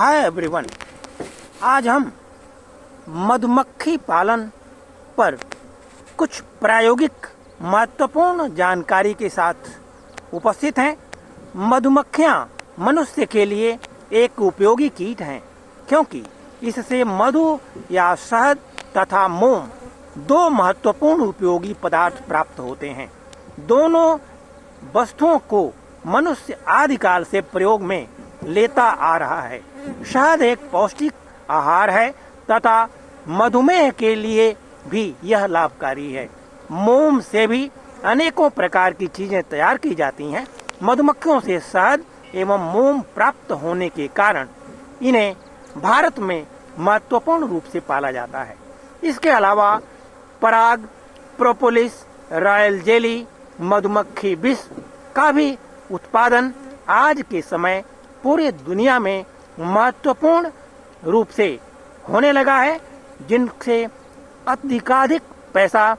Hi everyone, आज हम मधुमक्खी पालन पर कुछ प्रायोगिक महत्वपूर्ण जानकारी के साथ उपस्थित हैं। मधुमक्खियां मनुष्य के लिए एक उपयोगी कीट हैं, क्योंकि इससे मधु या शहद तथा मोम दो महत्वपूर्ण उपयोगी पदार्थ प्राप्त होते हैं। दोनों वस्तुओं को मनुष्य आदिकाल से प्रयोग में लेता आ रहा है। शहद एक पौष्टिक आहार है तथा मधुमेह के लिए भी यह लाभकारी है। मोम से भी अनेकों प्रकार की चीजें तैयार की जाती हैं। मधुमक्खियों से शहद एवं मोम प्राप्त होने के कारण इन्हें भारत में महत्वपूर्ण रूप से पाला जाता है। इसके अलावा पराग, प्रोपोलिस, रॉयल जेली, मधुमक्खी विष का भी उत्पादन आज के समय पूरी दुनिया में महत्वपूर्ण रूप से होने लगा है, जिनसे अधिकाधिक पैसा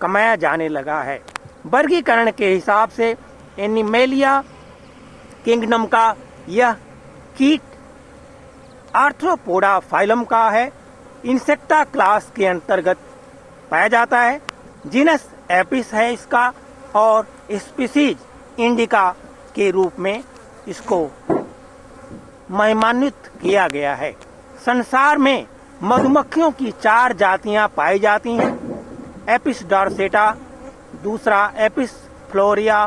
कमाया जाने लगा है। वर्गीकरण के हिसाब से एनिमेलिया किंगडम का यह कीट आर्थ्रोपोडा फाइलम का है। इंसेक्टा क्लास के अंतर्गत पाया जाता है। जीनस एपिस है इसका और स्पीसीज इंडिका के रूप में इसको महिमान्वित किया गया है। संसार में मधुमक्खियों की 4 जातियां पाई जाती हैं। एपिस डॉर्सेटा, दूसरा एपिस फ्लोरिया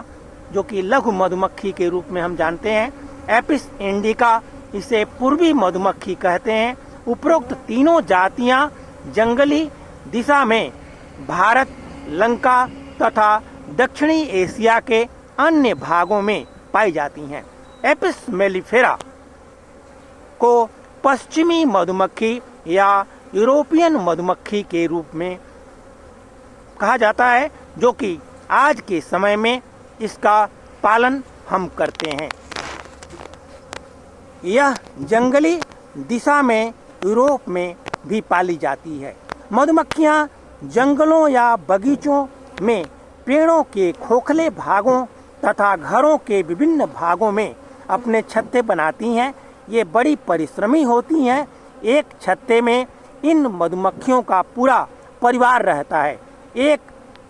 जो कि लघु मधुमक्खी के रूप में हम जानते हैं, एपिस इंडिका इसे पूर्वी मधुमक्खी कहते हैं। उपरोक्त तीनों जातियां जंगली दिशा में भारत, लंका तथा दक्षिणी एशिया के अन्य भागों में पाई जाती हैं। एपिस मेलिफेरा को पश्चिमी मधुमक्खी या यूरोपियन मधुमक्खी के रूप में कहा जाता है, जो कि आज के समय में इसका पालन हम करते हैं। यह जंगली दिशा में यूरोप में भी पाली जाती है। मधुमक्खियां जंगलों या बगीचों में पेड़ों के खोखले भागों तथा घरों के विभिन्न भागों में अपने छत्ते बनाती हैं। ये बड़ी परिश्रमी होती हैं। एक छत्ते में इन मधुमक्खियों का पूरा परिवार रहता है। एक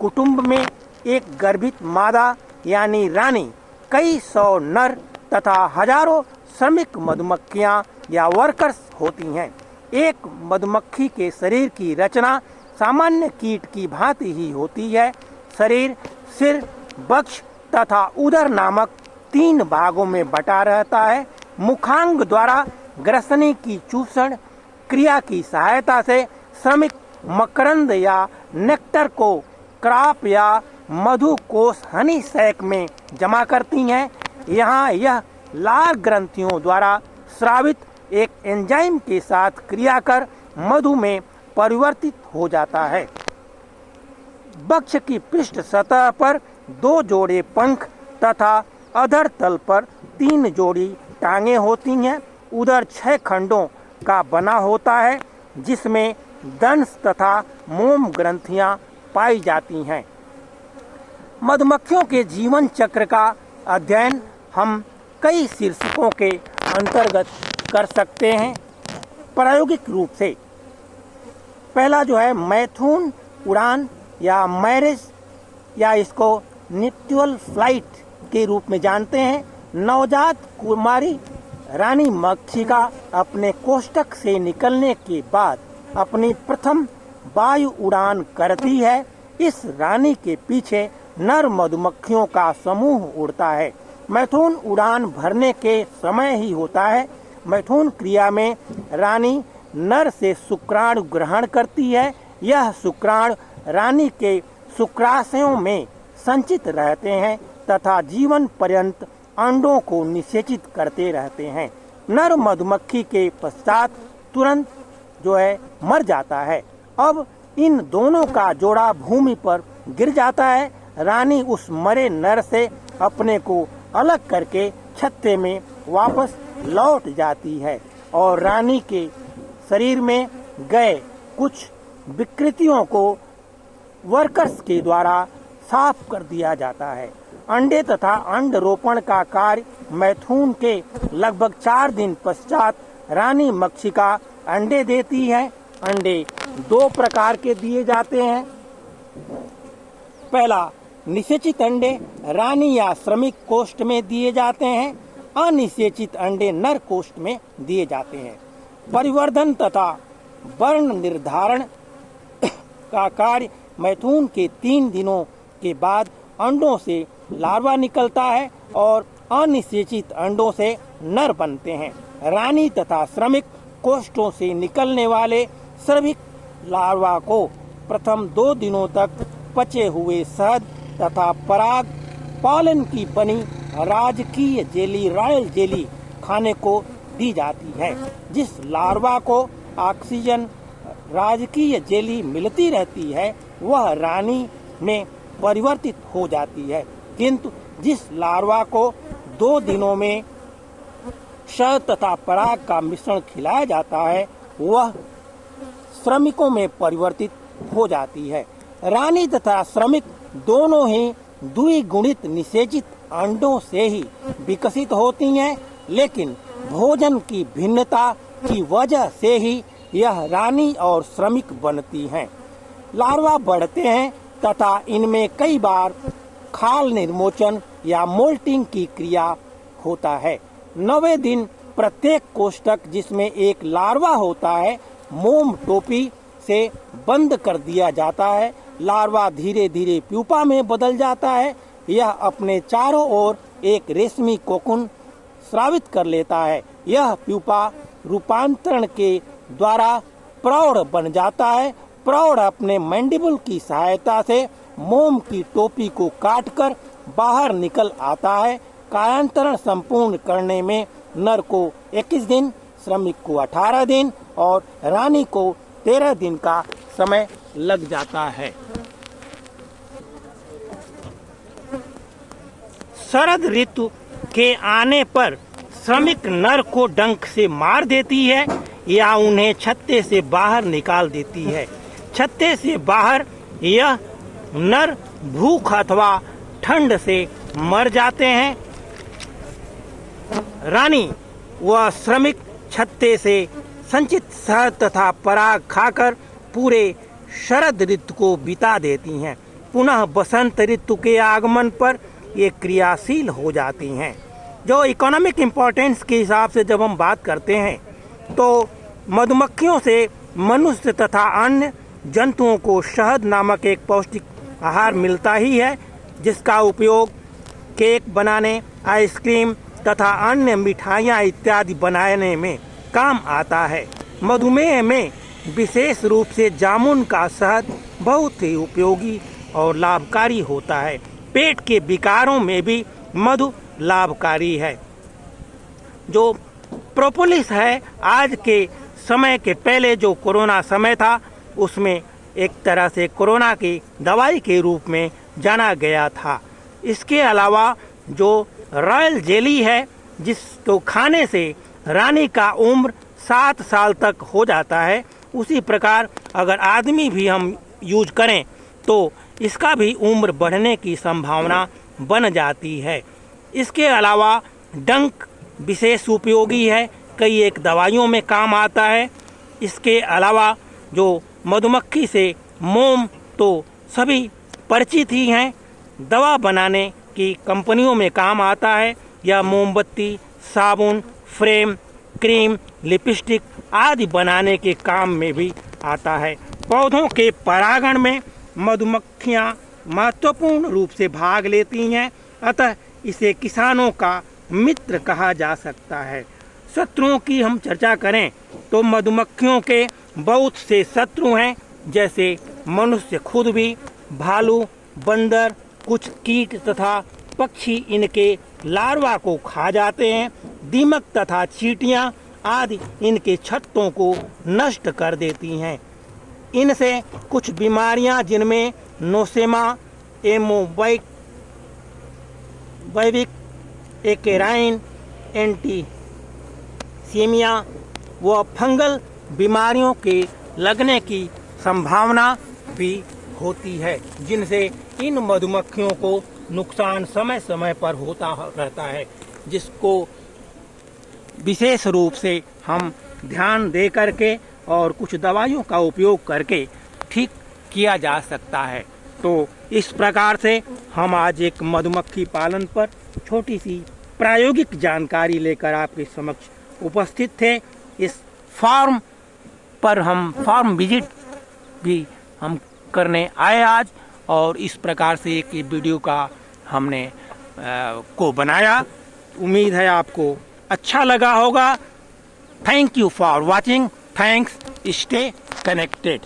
कुटुंब में एक गर्भित मादा यानी रानी, कई सौ नर तथा हजारों श्रमिक मधुमक्खियां या वर्कर्स होती हैं। एक मधुमक्खी के शरीर की रचना सामान्य कीट की भांति ही होती है। शरीर सिर, वक्ष तथा उदर नामक 3 भागों में बटा रहता है। मुखांग द्वारा ग्रसनी की चूषण क्रिया की सहायता से श्रमिक मकरंद या नेक्टर को क्राप या मधु कोश हनी सैक में जमा करती हैं। यहाँ यह लाल ग्रंथियों द्वारा स्रावित एक एंजाइम के साथ क्रिया कर मधु में परिवर्तित हो जाता है। वक्ष की पृष्ठ सतह पर 2 जोड़े पंख तथा अधर तल पर 3 जोड़ी टांगे होती हैं। उदर 6 खंडों का बना होता है, जिसमें दंश तथा मोम ग्रंथियां पाई जाती हैं। मधुमक्खियों के जीवन चक्र का अध्ययन हम कई शीर्षकों के अंतर्गत कर सकते हैं प्रायोगिक रूप से। पहला जो है मैथुन उड़ान या मैरिज या इसको निट्यूअल फ्लाइट के रूप में जानते हैं। नवजात कुमारी रानी मक्षिका अपने कोष्ठक से निकलने के बाद अपनी प्रथम वायु उड़ान करती है। इस रानी के पीछे नर मधुमक्खियों का समूह उड़ता है। मैथुन उड़ान भरने के समय ही होता है। मैथुन क्रिया में रानी नर से शुक्राणु ग्रहण करती है। यह शुक्राणु रानी के शुक्राशयों में संचित रहते हैं तथा जीवन पर्यंत अंडों को निषेचित करते रहते हैं। नर मधुमक्खी के पश्चात तुरंत जो है मर जाता है। अब इन दोनों का जोड़ा भूमि पर गिर जाता है। रानी उस मरे नर से अपने को अलग करके छत्ते में वापस लौट जाती है और रानी के शरीर में गए कुछ विकृतियों को वर्कर्स के द्वारा साफ कर दिया जाता है। अंडे तथा अंड रोपण का कार्य मैथुन के लगभग 4 दिन पश्चात रानी मक्षिका अंडे देती है। अंडे 2 प्रकार के दिए जाते हैं। पहला, निषेचित अंडे रानी या श्रमिक कोष्ठ में दिए जाते हैं। अनिषेचित अंडे नर कोष्ठ में दिए जाते हैं। परिवर्धन तथा वर्ण निर्धारण का कार्य मैथुन के 3 दिनों के बाद अंडों से लार्वा निकलता है और अनिषेचित अंडों से नर बनते हैं। रानी तथा श्रमिक कोष्ठों से निकलने वाले श्रमिक लार्वा को प्रथम 2 दिनों तक पचे हुए शहद तथा पराग पालन की बनी राजकीय जेली, रॉयल जेली खाने को दी जाती है। जिस लार्वा को ऑक्सीजन राजकीय जेली मिलती रहती है वह रानी में परिवर्तित हो जाती है, किंतु जिस लार्वा को 2 दिनों में शहद तथा पराग का मिश्रण खिलाया जाता है वह श्रमिकों में परिवर्तित हो जाती है। रानी तथा श्रमिक दोनों ही द्विगुणित निषेचित अंडों से ही विकसित होती हैं, लेकिन भोजन की भिन्नता की वजह से ही यह रानी और श्रमिक बनती हैं। लार्वा बढ़ते हैं तथा इनमें कई बार खाल निर्मोचन या मोल्टिंग की क्रिया होता है। 9वें दिन प्रत्येक कोष्ठक जिसमें एक लार्वा होता है मोम टोपी से बंद कर दिया जाता है। लार्वा धीरे धीरे प्यूपा में बदल जाता है। यह अपने चारों ओर एक रेशमी कोकुन स्रावित कर लेता है। यह प्यूपा रूपांतरण के द्वारा प्रौढ़ बन जाता है। प्रौढ़ अपने मैंडिबल की सहायता से मोम की टोपी को काटकर बाहर निकल आता है। कायांतरण संपूर्ण करने में नर को 21 दिन, श्रमिक को 18 दिन और रानी को 13 दिन का समय लग जाता है। शरद ऋतु के आने पर श्रमिक नर को डंक से मार देती है या उन्हें छत्ते से बाहर निकाल देती है। छत्ते से बाहर यह नर भूख अथवा ठंड से मर जाते हैं। रानी व श्रमिक छत्ते से संचित शहद तथा पराग खाकर पूरे शरद ऋतु को बिता देती हैं। पुनः बसंत ऋतु के आगमन पर ये क्रियाशील हो जाती हैं। जो इकोनॉमिक इम्पोर्टेंस के हिसाब से जब हम बात करते हैं तो मधुमक्खियों से मनुष्य तथा अन्य जंतुओं को शहद नामक एक पौष्टिक आहार मिलता ही है, जिसका उपयोग केक बनाने, आइसक्रीम तथा अन्य मिठाइयाँ इत्यादि बनाने में काम आता है। मधुमेह में विशेष रूप से जामुन का शहद बहुत ही उपयोगी और लाभकारी होता है। पेट के विकारों में भी मधु लाभकारी है। जो प्रोपोलिस है, आज के समय के पहले जो कोरोना समय था उसमें एक तरह से कोरोना की दवाई के रूप में जाना गया था। इसके अलावा जो रॉयल जेली है जिसको खाने से रानी का उम्र 7 साल तक हो जाता है, उसी प्रकार अगर आदमी भी हम यूज करें तो इसका भी उम्र बढ़ने की संभावना बन जाती है। इसके अलावा डंक विशेष उपयोगी है, कई एक दवाइयों में काम आता है। इसके अलावा जो मधुमक्खी से मोम तो सभी परिचित ही हैं, दवा बनाने की कंपनियों में काम आता है। यह मोमबत्ती, साबुन, फ्रेम, क्रीम, लिपस्टिक आदि बनाने के काम में भी आता है। पौधों के परागण में मधुमक्खियाँ महत्वपूर्ण रूप से भाग लेती हैं, अतः इसे किसानों का मित्र कहा जा सकता है। शत्रुओं की हम चर्चा करें तो मधुमक्खियों के बहुत से शत्रु हैं, जैसे मनुष्य खुद भी, भालू, बंदर, कुछ कीट तथा पक्षी इनके लार्वा को खा जाते हैं। दीमक तथा चींटियां आदि इनके छत्तों को नष्ट कर देती हैं। इनसे कुछ बीमारियां जिनमें नोसेमा, एमोबाइक, बैविक, एकेराइन, एंटीसीमिया व फंगल बीमारियों के लगने की संभावना भी होती है, जिनसे इन मधुमक्खियों को नुकसान समय समय पर होता रहता है, जिसको विशेष रूप से हम ध्यान दे करके और कुछ दवाइयों का उपयोग करके ठीक किया जा सकता है। तो इस प्रकार से हम आज एक मधुमक्खी पालन पर छोटी सी प्रायोगिक जानकारी लेकर आपके समक्ष उपस्थित थे। इस फार्म पर हम फार्म विजिट भी हम करने आए आज, और इस प्रकार से एक वीडियो का हमने को बनाया। उम्मीद है आपको अच्छा लगा होगा। Thank you for watching. Thanks. Stay connected.